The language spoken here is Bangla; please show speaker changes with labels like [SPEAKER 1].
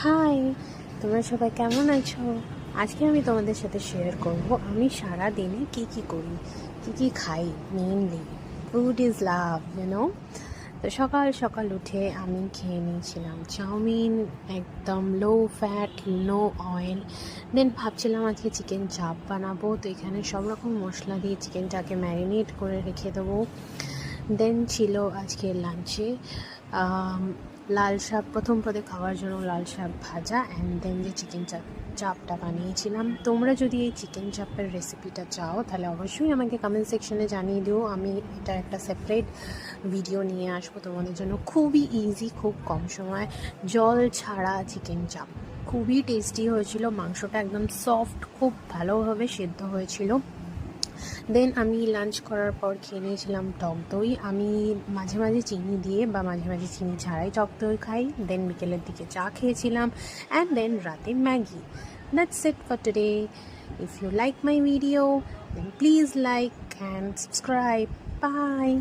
[SPEAKER 1] হাই, তোমরা সবাই কেমন আছো? আজকে আমি তোমাদের সাথে শেয়ার করব আমি সারা দিনে কী করি, কী খাই। মেইনলি ফুড ইজ লাভ, তো সকাল সকাল উঠে আমি খেয়ে নিয়েছিলাম চাউমিন, একদম লো ফ্যাট, নো অয়েল। দেন ভাবছিলাম আজকে চিকেন চাপ বানাবো, তো এখানে সব রকম মশলা দিয়ে চিকেনটাকে ম্যারিনেট করে রেখে দেবো। দেন ছিল আজকে লাঞ্চে লাল শাক, প্রথম খাওয়ার জন্য লাল শাক ভাজা, অ্যান্ড দেন যে চিকেন চাপটা বানিয়েছিলাম। তোমরা যদি এই চিকেন চাপের রেসিপিটা চাও তাহলে অবশ্যই আমাকে কমেন্ট সেকশনে জানিয়ে দিও, আমি এটা একটা সেপারেট ভিডিও নিয়ে আসবো তোমাদের জন্য। খুবই ইজি, খুব কম সময়, জল ছাড়া চিকেন চাপ, খুবই টেস্টি হয়েছিল। মাংসটা একদম সফট, খুব ভালোভাবে সেদ্ধ হয়েছিল। দেন আমি লাঞ্চ করার পর খেয়ে নিয়েছিলাম টক দই। আমি মাঝে মাঝে চিনি দিয়ে বা মাঝে মাঝে চিনি ছাড়াই টক দই খাই। দেন বিকেলের দিকে চা খেয়েছিলাম, অ্যান্ড দেন রাতে Maggi. That's it for today. If you like my video, then please like and subscribe. Bye.